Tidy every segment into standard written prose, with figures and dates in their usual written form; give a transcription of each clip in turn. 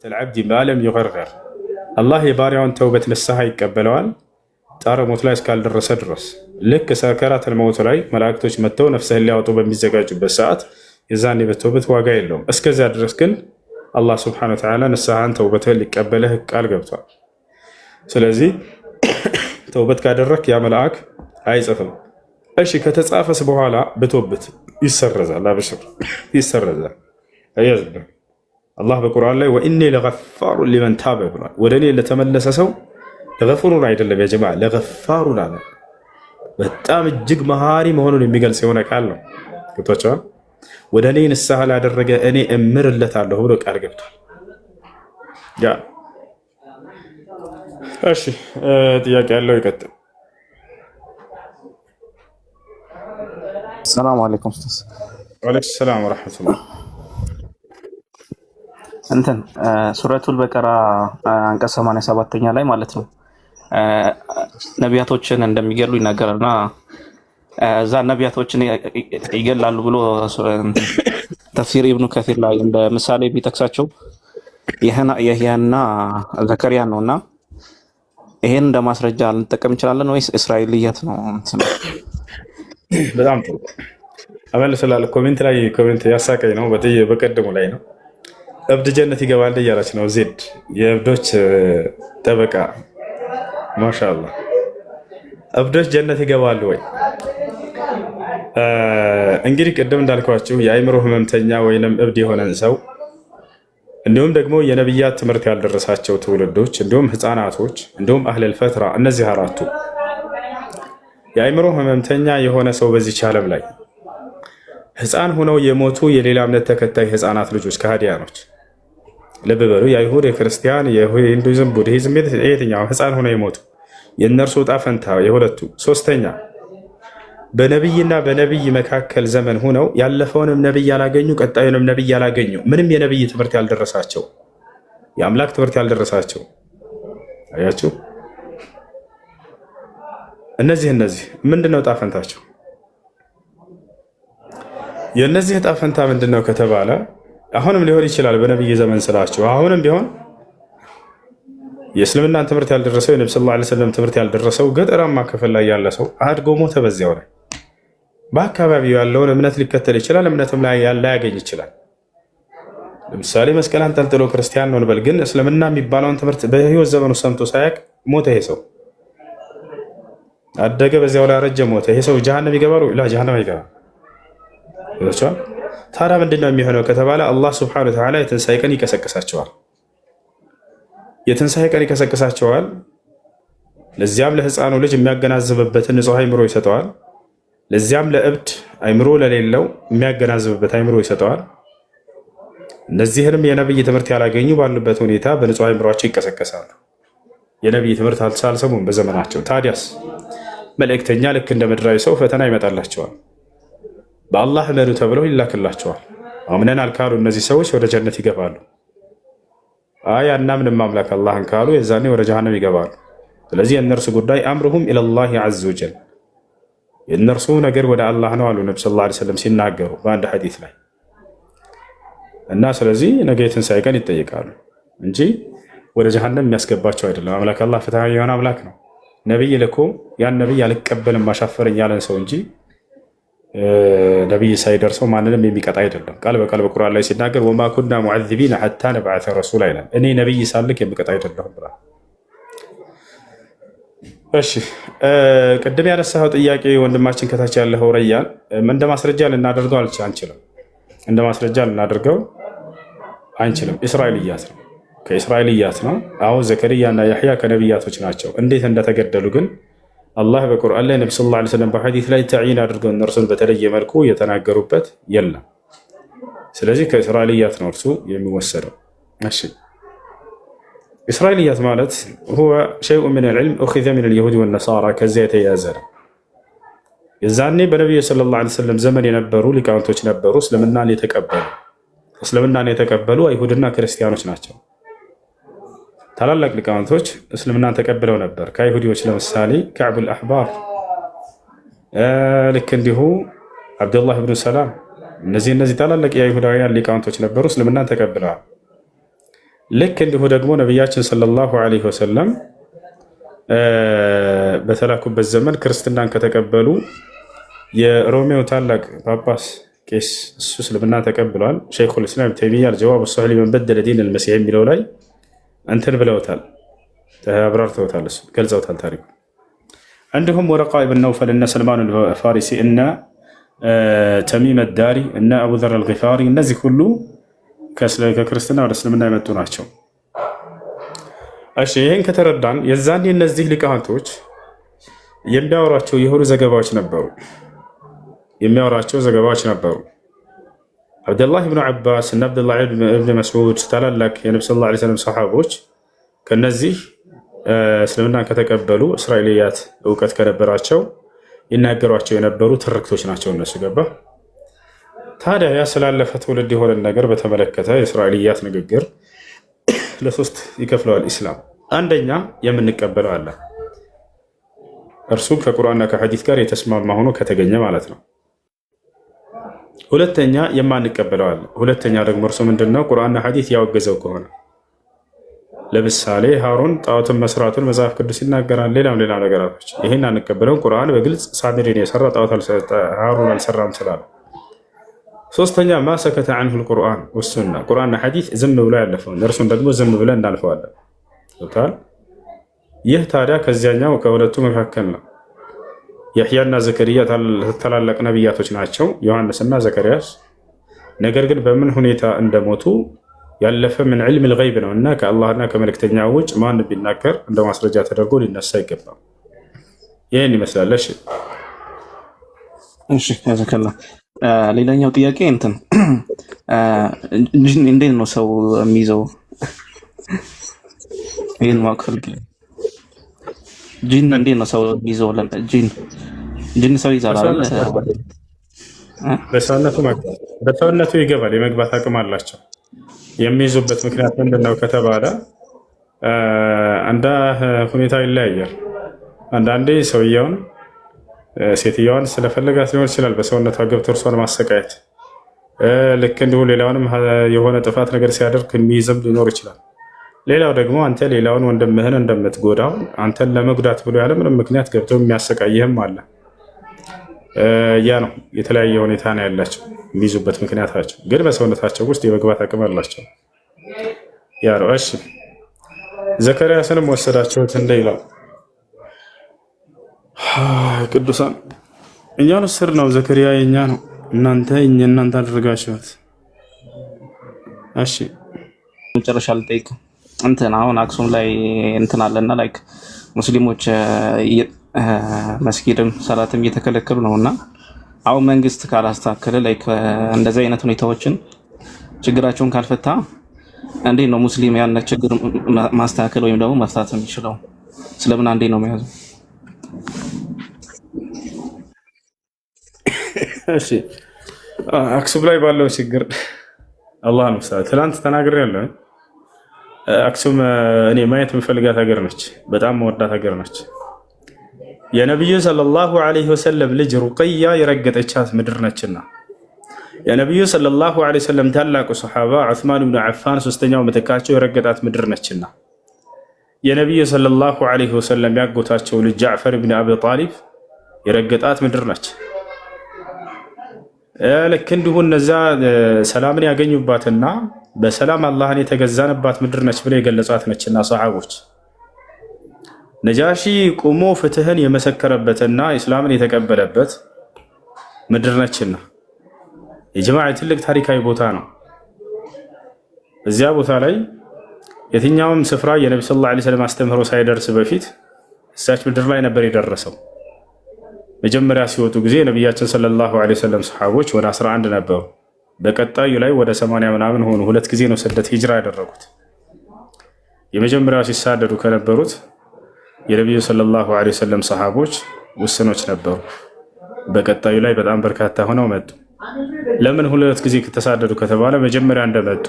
العبد ما لم يغرغر الله የባሪያውን ተውበት ንስሐ ይቀበለዋል ጣረ ሞት ላይ እስካልደረሰ ድረስ። ልክ ሰከራተል መውት ላይ መላእክቶች መጥተው ነፍስህን ሊያወጡ በሚዘጋጁበት ሰዓት የዛኔ በተውበት ዋጋ የለውም። እስከዚያ ድረስ ግን አላህ ሱብሓነሁ ወተዓላ ንስሐን ተውበትህን ሊቀበልህ ቃል ገብቷል። ስለዚህ ተውበት ካደረክ ያ መልአክ አይጽፍም። እሺ ከተጻፈስ በኋላ ብቶበት ይሰረዛል። አብሽር ይሰረዛል። አያዝብ አላህ በቁርአን ላይ ወኢኒ ለገፋሩ ሊመን ታበ ብሏል። ወደ እኔ ለተመለሰ ሰው ለገፉሩን አይደለም ያ ጀማዓ ለገፋሩን አለ። በጣም እጅግ መሃሪ መሆኑን የሚገልጽ የሆነ ቃል ነው። ገብቷቸዋል። ወደ እኔ ንስሐ ላደረገ እኔ እምርለታለሁ ብሎ ቃል ገብቷል። ያ እሺ ጥያቄ ያለው ይቀጥል። ሰላም አለይኩም ኡስታዝ። ወአለይኩም ሰላም ወራህመቱላህ። እንትን ሱረቱል በቀራ አንቀጽ 87ኛ ላይ ማለት ነው ነቢያቶችን እንደሚገሉ ይናገራልና እዛ ነቢያቶችን ይገላሉ ብሎ ተፍሲር ኢብኑ ከሲር ላይ እንደ ምሳሌ ቢጠቅሳቸው የህያና ዘከሪያ ነውና ይሄን እንደ ማስረጃ ልንጠቀም እንችላለን ወይስ እስራኤልያት ነው? በጣም ጥሩ አመልሰላል። ኮሜንት ላይ ኮሜንት ያሳቀኝ ነው። በቀደሙ ላይ ነው እብድ ጀነት ይገባል እያለች ነው ዜድ የእብዶች ጠበቃ ማሻአላህ። እብዶች ጀነት ይገባሉ ወይ? እንግዲህ ቅድም እንዳልኳችሁ የአእምሮ ህመምተኛ ወይንም እብድ የሆነን ሰው እንዲሁም ደግሞ የነብያት ትምህርት ያልደረሳቸው ትውልዶች እንዲሁም ህፃናቶች እንዲሁም አህለል ፈትራ እነዚህ አራቱ የአእምሮ ህመምተኛ የሆነ ሰው በዚህ ዓለም ላይ ህፃን ሆነው የሞቱ የሌላ እምነት ተከታይ ህፃናት ልጆች ከሃዲያኖች ልብ በሉ። የአይሁድ፣ የክርስቲያን፣ የሂንዱይዝም፣ ቡድሂዝም የትኛው ህፃን ሆነው የሞቱ የእነርሱ ዕጣ ፈንታ የሁለቱ። ሶስተኛ በነቢይና በነቢይ መካከል ዘመን ሆነው ያለፈውንም ነቢይ ያላገኙ ቀጣዩንም ነቢይ ያላገኙ ምንም የነቢይ ትምህርት ያልደረሳቸው የአምላክ ትምህርት ያልደረሳቸው አያችሁ። እነዚህ ምንድነው ዕጣ ፈንታቸው? የእነዚህ ዕጣ ፈንታ ምንድነው ከተባለ አሁንም ሊሆን ይችላል በነቢይ ዘመን ስላቸው አሁንም ቢሆን የእስልምናን ትምህርት ያልደረሰው የነብዩ ሰለላሁ ዐለይሂ ወሰለም ትምህርት ያልደረሰው ገጠራማ ክፍል ላይ ያለ ሰው አድጎ ሞተ። በዚያው ላይ በአካባቢው ያለውን እምነት ሊከተል ይችላል፣ እምነትም ላይ ላያገኝ ይችላል። ለምሳሌ መስቀል አንጠልጥሎ ክርስቲያን ነው እንበል፣ ግን እስልምና የሚባለውን ትምህርት በህይወት ዘመኑ ሰምቶ ሳያውቅ ሞተ። ይሄ ሰው አደገ፣ በዚያው ላይ አረጀ፣ ሞተ። ይሄ ሰው ጀሃነም ይገባል ወይ? ጀሃነም አይገባም። ታዲያ ምንድን ነው የሚሆነው ከተባለ አላህ ሱብሓነሁ ወተዓላ የትንሣኤ ቀን ይቀሰቅሳቸዋል። የትንሣኤ ቀን ይቀሰቅሳቸዋል። ለዚያም ለህፃኑ ልጅ የሚያገናዝብበትን ንጹሕ አይምሮ ይሰጠዋል። ለዚያም ለእብድ አይምሮ ለሌለው የሚያገናዝብበት አይምሮ ይሰጠዋል። እነዚህንም የነብይ ትምህርት ያላገኙ ባሉበት ሁኔታ በንጹሕ አይምሯቸው ይቀሰቀሳሉ። የነብይ ትምህርት አልሰሙም በዘመናቸው። ታዲያስ መልእክተኛ ልክ እንደ ምድራዊ ሰው ፈተና ይመጣላቸዋል። በአላህ እመኑ ተብለው ይላክላቸዋል። አምነናል ካሉ እነዚህ ሰዎች ወደ ጀነት ይገባሉ። አይ አናምንም አምላክ አላህን ካሉ የዛኔ ወደ ጀሃነም ይገባሉ። ስለዚህ የእነርሱ ጉዳይ አምሩሁም ኢለላሂ ዐዘ ወጀል የእነርሱ ነገር ወደ አላህ ነው አሉ ነብዩ ሰለላሁ ዐለይሂ ወሰለም ሲናገሩ በአንድ ሐዲስ ላይ እና ስለዚህ ነገ የትንሣኤ ቀን ይጠይቃሉ እንጂ ወደ ጀሃነም የሚያስገባቸው አይደለም። አምላክ አላህ ፍትሃዊ የሆነ አምላክ ነው። ነብይ ልኮ ያን ነብይ አልቀበልም አሻፈረኝ ያለን ሰው እንጂ ነብይ ሳይደርሰው ማንንም የሚቀጣ አይደለም። ቃል በቃል በቁርአን ላይ ሲናገር ወማ ኩና ሙዐዚቢነ ሐታ ነብዐሰ ረሱላ ይላል። እኔ ነብይ ሳልክ የሚቀጣ አይደለሁም ብሏል። እሺ ቅድም ያነሳው ጥያቄ ወንድማችን ከታች ያለው ረያን እንደ ማስረጃ ልናደርገው አንችልም። እንደ ማስረጃ ልናደርገው አንችልም። እስራኤልያት ነው፣ ከእስራኤልያት ነው። አሁን ዘከርያና ያህያ ከነብያቶች ናቸው። እንዴት እንደተገደሉ ግን አላህ በቁርአን ላይ ነብዩ ሰለላሁ ዐለይሂ ወሰለም በሐዲስ ላይ ተዕይን አድርገው እነርሱን በተለየ መልኩ የተናገሩበት የለም። ስለዚህ ከእስራኤልያት ነው እርሱ የሚወሰደው። እሺ እስራኤልያት ማለት ሁወ ሸይኡ ሚን አልዕልም ኡኺዘ ሚን አልየሁድ ወነሳራ ከዚያ የተያዘ ነው። የዛኔ በነቢዩ ሰለላሁ ዐለይሂ ወሰለም ዘመን የነበሩ ሊቃውንቶች ነበሩ፣ እስልምናን የተቀበሉ አይሁድና ክርስቲያኖች ናቸው። ታላላቅ ሊቃውንቶች እስልምናን ተቀብለው ነበር ከአይሁዲዎች። ለምሳሌ ከዕቡል አሕባር፣ ልክ እንዲሁ አብዱላህ ብኑ ሰላም። እነዚህ ታላላቅ የአይሁዳውያን ሊቃውንቶች ነበሩ፣ እስልምናን ተቀብለዋል። ልክ እንዲሁ ደግሞ ነቢያችን ሰለላሁ ዐለይሂ ወሰለም በተላኩበት ዘመን ክርስትናን ከተቀበሉ የሮሜው ታላቅ ጳጳስ ቄስ እሱ እስልምና ተቀብሏል። ሸይኹል ኢስላም ተይሚያ አልጀዋብ ሶሒህ ሊመን በደለ ዲን አልመሲሕ የሚለው ላይ እንትን ብለውታል፣ አብራርተውታል፣ እሱ ገልጸውታል ታሪኩ። እንዲሁም ወረቃ ኢብን ነውፈል እነ ሰልማን አልፋሪሲ እነ ተሚም አዳሪ እነ አቡዘር አልጊፋሪ እነዚህ ሁሉ ከክርስትና ወደ እስልምና የመጡ ናቸው። እሺ ይህን ከተረዳን የዛኔ እነዚህ ሊቃውንቶች የሚያወሯቸው የሆኑ ዘገባዎች ነበሩ። አብደላህ ብኑ ዓባስ እና አብደላህ ብን መስዑድ ታላላቅ የነቢ ስ ላ ሰለም ሰሓቦች ከነዚህ እስልምናን ከተቀበሉ እስራኤልያት እውቀት ከነበራቸው ይናገሯቸው የነበሩ ትርክቶች ናቸው እነሱ። ገባ። ታዲያ ያ ስላለፈ ትውልድ የሆነን ነገር በተመለከተ የእስራኤልያት ንግግር ለሶስት ይከፍለዋል ኢስላም። አንደኛ የምንቀበለው አለ፣ እርሱም ከቁርአንና ከሐዲስ ጋር የተስማማ ሆኖ ከተገኘ ማለት ነው። ሁለተኛ የማንቀበለው አለ። ሁለተኛ ደግሞ እርሱ ምንድነው? ቁርአንና ሐዲስ ያወገዘው ከሆነ ለምሳሌ ሃሩን ጣዖትን መስራቱን መጽሐፍ ቅዱስ ይናገራል። ሌላ ነገራቶች ይሄን አንቀበለውም። ቁርአን በግልጽ ሳሚሪን የሰራ ጣዖት ሃሩን አልሰራም ስላለ። ሶስተኛ ማሰከተ አንሁ ልቁርአን ወሱና ቁርአንና ሐዲስ ዝም ብሎ ያለፈውን እርሱን ደግሞ ዝም ብለን እናልፈዋለን። ይህ ታዲያ ከዚያኛው ከሁለቱ መካከል ነው። ያሕያና ዘከርያ ታላላቅ ነቢያቶች ናቸው፣ ዮሐንስና ዘከርያስ። ነገር ግን በምን ሁኔታ እንደሞቱ ያለፈ ምን ዕልም ልገይብ ነው እና ከአላህና ከመልእክተኛ ውጭ ማን ቢናገር እንደ ማስረጃ ተደርጎ ሊነሳ አይገባም። ይህን ይመስላል። እሺ ያዘከላ። ሌላኛው ጥያቄ እንትን እንዴት ነው ሰው የሚይዘው? ይህን ማወቅ ፈልጌ። ጂን እንዴት ነው ሰው የሚይዘው? ጂን ሰው ይዛል አይደል? በሰውነቱ ይገባል፣ የመግባት አቅም አላቸው። የሚይዙበት ምክንያት ምንድነው ከተባለ አንዳ ሁኔታ ይለያያል። አንዳንዴ ሰውየውን ሴትየዋን ስለፈለጋት ሊሆን ይችላል በሰውነቷ ገብቶ እርሷን ማሰቃየት። ልክ እንዲሁ ሌላውንም የሆነ ጥፋት ነገር ሲያደርግ የሚይዝም ሊኖር ይችላል። ሌላው ደግሞ አንተ ሌላውን ወንድምህን እንደምትጎዳው አንተን ለመጉዳት ብሎ ያለምንም ምክንያት ገብቶ የሚያሰቃይህም አለ። ያ ነው የተለያየ ሁኔታ ነው ያላቸው የሚይዙበት ምክንያታቸው፣ ግን በሰውነታቸው ውስጥ የመግባት አቅም አላቸው። ያ ነው። እሺ ዘከርያስንም ወሰዳችሁት እንደ ይላል ቅዱሳን። እኛን ስር ነው ዘከርያ የኛ ነው፣ እናንተ አደረጋችሁት። እሺ መጨረሻ ልጠይቅ። እንትን አሁን አክሱም ላይ እንትን አለና ላይክ ሙስሊሞች መስጊድም ሰላትም እየተከለከሉ ነውና አሁን መንግስት ካላስተካከለ ላይክ እንደዚህ አይነት ሁኔታዎችን ችግራቸውን ካልፈታ እንዴት ነው ሙስሊም ያን ችግር ማስተካከል ወይም ደግሞ መፍታት የሚችለው? ስለምን አንዴ ነው የሚያዘው? እሺ አክሱም ላይ ባለው ችግር አላህ ነው ሰዓት ትላንት ተናግሬያለሁ። አክሱም እኔ ማየት የምፈልጋት ሀገር ነች፣ በጣም መወዳት ሀገር ነች። የነብዩ ሰለላሁ ዐለይሂ ወሰለም ልጅ ሩቀያ የረገጠቻት ምድር ነችና የነብዩ ሰለላሁ ዐለይሂ ወሰለም ታላቁ ሱሐባ ዑስማን ብኑ ዓፋን ሶስተኛው ምትካቸው የረገጣት ምድር ነችና የነብዩ ሰለላሁ ዐለይሂ ወሰለም ያጎታቸው ልጅ ጃዕፈር ብን አቢ ጣሊብ የረገጣት ምድር ነች። ልክ እንዲሁ እነዛ ሰላምን ያገኙባትና በሰላም አላህን የተገዛንባት ምድር ነች ብለው የገለጿት ነችና ሰሃቦች ነጃሺ ቁሞ ፍትህን የመሰከረበትና እስላምን የተቀበለበት ምድር ነችና የጀማዓ ትልቅ ታሪካዊ ቦታ ነው። እዚያ ቦታ ላይ የትኛውም ስፍራ የነብዩ ሰለላሁ ዐለይሂ ወሰለም አስተምህሮ ሳይደርስ በፊት እዛች ምድር ላይ ነበር የደረሰው። መጀመሪያ ሲወጡ ጊዜ ነብያችን ሰለላሁ ዐለይሂ ወሰለም ሰሃቦች ወደ 11 ነበሩ። በቀጣዩ ላይ ወደ 80 ምናምን ሆኑ። ሁለት ጊዜ ነው ስደት ሂጅራ ያደረጉት። የመጀመሪያው ሲሳደዱ ከነበሩት የነብዩ ሰለላሁ ዐለይሂ ወሰለም ሰሃቦች ውስኖች ነበሩ። በቀጣዩ ላይ በጣም በርካታ ሆነው መጡ። ለምን ሁለት ጊዜ ከተሳደዱ ከተባለ መጀመሪያ እንደመጡ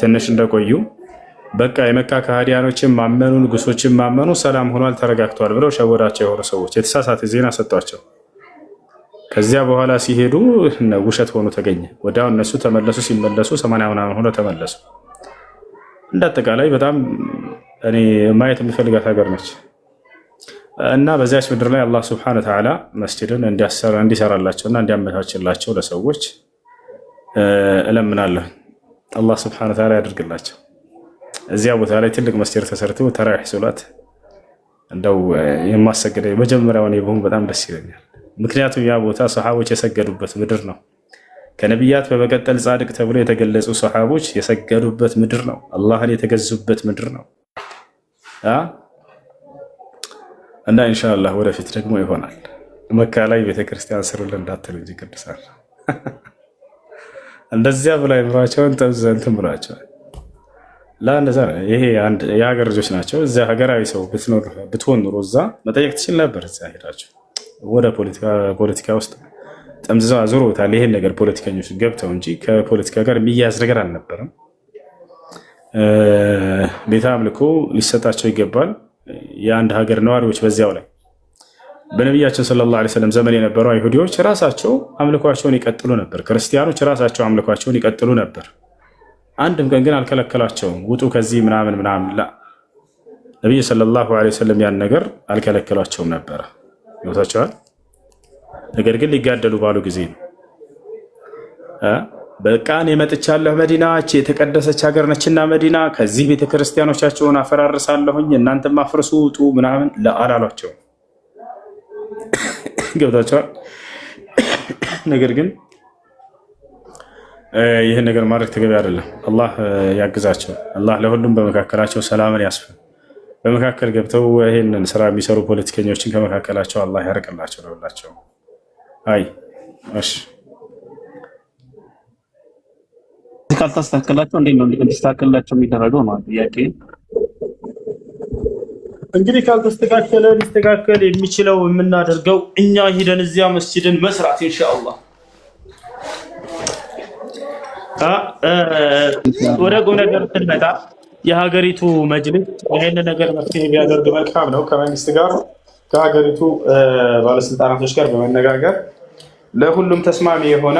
ትንሽ እንደቆዩ በቃ የመካ ከሃዲያኖችን ማመኑ ንጉሶችን ማመኑ ሰላም ሆኗል ተረጋግቷል ብለው ሸወዳቸው የሆኑ ሰዎች የተሳሳተ ዜና ሰጧቸው። ከዚያ በኋላ ሲሄዱ ውሸት ሆኖ ተገኘ። ወዲያው እነሱ ተመለሱ። ሲመለሱ 80 ምናምን ሆነው ተመለሱ። እንዳጠቃላይ በጣም እኔ ማየት የሚፈልጋት ሀገር ነች እና በዚያች ምድር ላይ አላህ ሱብሓነሁ ወተዓላ መስጂድን እንዲሰራላቸውና እንዲያመቻችላቸው ለሰዎች እለምናለሁ። አላህ ሱብሓነሁ ወተዓላ ያድርግላቸው። እዚያ ቦታ ላይ ትልቅ መስጂድ ተሰርቶ ተራዊሕ ሶላት እንደው የማሰግደው መጀመሪያውን ይሁን በጣም ደስ ይለኛል። ምክንያቱም ያ ቦታ ሰሃቦች የሰገዱበት ምድር ነው። ከነቢያት በመቀጠል ጻድቅ ተብሎ የተገለጹ ሰሃቦች የሰገዱበት ምድር ነው። አላህን የተገዙበት ምድር ነው እና ኢንሻአላህ ወደፊት ደግሞ ይሆናል። መካ ላይ ቤተክርስቲያን ስሩልን እንዳትሉ እንጂ ቅዱሳን እንደዚያ ብላ ይምራቸውን ተዘንተም ብላቸዋል። ለአንደዛ ይሄ አንድ የሀገር ልጆች ናቸው። እዚያ ሀገራዊ ሰው ብትሆን ኑሮ እዛ መጠየቅ ትችል ነበር። እዚያ ሄዳቸው ወደ ፖለቲካ ውስጥ ጠምዝዘው አዙረውታል። ይሄን ነገር ፖለቲከኞች ገብተው እንጂ ከፖለቲካ ጋር የሚያያዝ ነገር አልነበረም። ቤተ አምልኮ ሊሰጣቸው ይገባል። የአንድ ሀገር ነዋሪዎች በዚያው ላይ በነቢያችን ሰለላሁ ዐለይሂ ወሰለም ዘመን የነበሩ አይሁዲዎች ራሳቸው አምልኳቸውን ይቀጥሉ ነበር። ክርስቲያኖች ራሳቸው አምልኳቸውን ይቀጥሉ ነበር። አንድም ቀን ግን አልከለከላቸውም። ውጡ ከዚህ ምናምን ላ ነቢዩ ሰለላሁ ዐለይሂ ወሰለም ያን ነገር አልከለከሏቸውም ነበረ። ይወታቸዋል። ነገር ግን ሊጋደሉ ባሉ ጊዜ ነው በቃ እኔ መጥቻለሁ፣ መዲናች የተቀደሰች ሀገር ነችና መዲና ከዚህ ቤተክርስቲያኖቻቸውን አፈራርሳለሁኝ እናንተም አፍርሱ ውጡ ምናምን አላሏቸውም። ገብታቸዋል። ነገር ግን ይህን ነገር ማድረግ ተገቢ አይደለም። አላህ ያግዛቸው። አላህ ለሁሉም በመካከላቸው ሰላምን ያስፍን። በመካከል ገብተው ይህንን ስራ የሚሰሩ ፖለቲከኞችን ከመካከላቸው አላህ ያርቅላቸው ለሁላቸው። አይ እሺ ካልተስተካከላቸው እንዴት ነው እንዲስተካከላቸው የሚደረገው ነው ጥያቄ። እንግዲህ ካልተስተካከለ ሊስተካከል የሚችለው የምናደርገው እኛ ሄደን እዚያ መስጂድን መስራት ኢንሻአላህ። ወደ ቁም ነገር ስንመጣ የሀገሪቱ መጅሊስ ይሄን ነገር መፍትሄ ቢያደርግ መልካም ነው። ከመንግስት ጋር ከሀገሪቱ ባለስልጣናቶች ጋር በመነጋገር ለሁሉም ተስማሚ የሆነ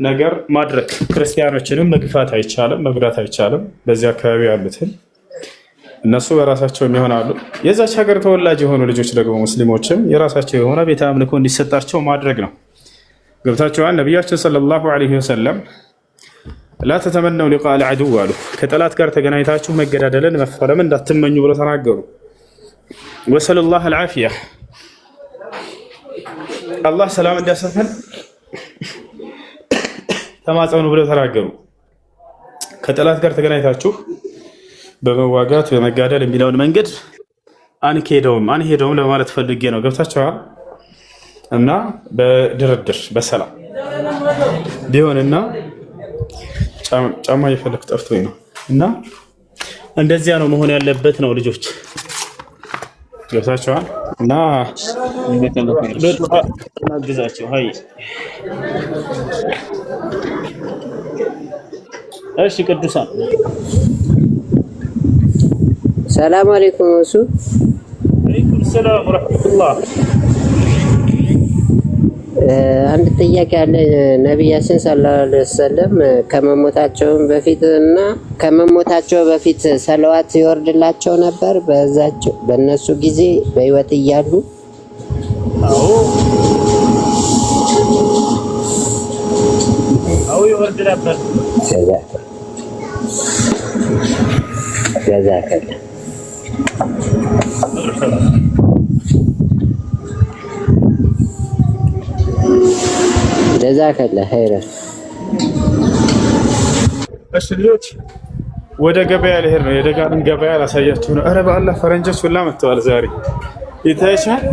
ነገር ማድረግ። ክርስቲያኖችንም መግፋት አይቻልም፣ መጉዳት አይቻልም። በዚህ አካባቢ ያሉትን እነሱ በራሳቸው ይሆናሉ። የዛች ሀገር ተወላጅ የሆኑ ልጆች ደግሞ ሙስሊሞችም የራሳቸው የሆነ ቤተ አምልኮ እንዲሰጣቸው ማድረግ ነው። ገብታችኋል? ነቢያችን ሰለላሁ ዐለይሂ ወሰለም ላ ተተመነው ሊቃል ዐዱው አሉ። ከጠላት ጋር ተገናኝታችሁ መገዳደልን መፋለምን እንዳትመኙ ብለው ተናገሩ። ወሰለላሁ አልዓፊያ አላህ ሰላም እንዲያሰፈን ተማጸኑ ብለው ተናገሩ። ከጠላት ጋር ተገናኝታችሁ በመዋጋት በመጋደል የሚለውን መንገድ አንሄደውም ለማለት ፈልጌ ነው። ገብታችኋል? እና በድርድር በሰላም ቢሆንና ጫማ እየፈለክ ጠፍቶኝ ነው እና እንደዚያ ነው መሆን ያለበት ነው ልጆች። ገብታችኋል? እና እናግዛቸው። ሀይ እሺ ቅዱሳን ሰላም አለይኩም። እሱ ወአለይኩም ሰላም ወራህመቱላህ። አንድ ጥያቄ አለ። ነቢያችን ሰለላሁ ዐለይሂ ወሰለም ከመሞታቸው በፊት ሰለዋት ይወርድላቸው ነበር በእነሱ ጊዜ በህይወት እያሉ? አዎ ይወርድ ነበር። ጀዛከላ ጀዛከላ ኸይረን። እሺ ልጆች ወደ ገበያ ልሄድ ነው። የደጋንን ገበያ ላሳያችሁ ነው። ኧረ በአላህ ፈረንጆች ሁላ መጥተዋል ዛሬ ይታያችኋል።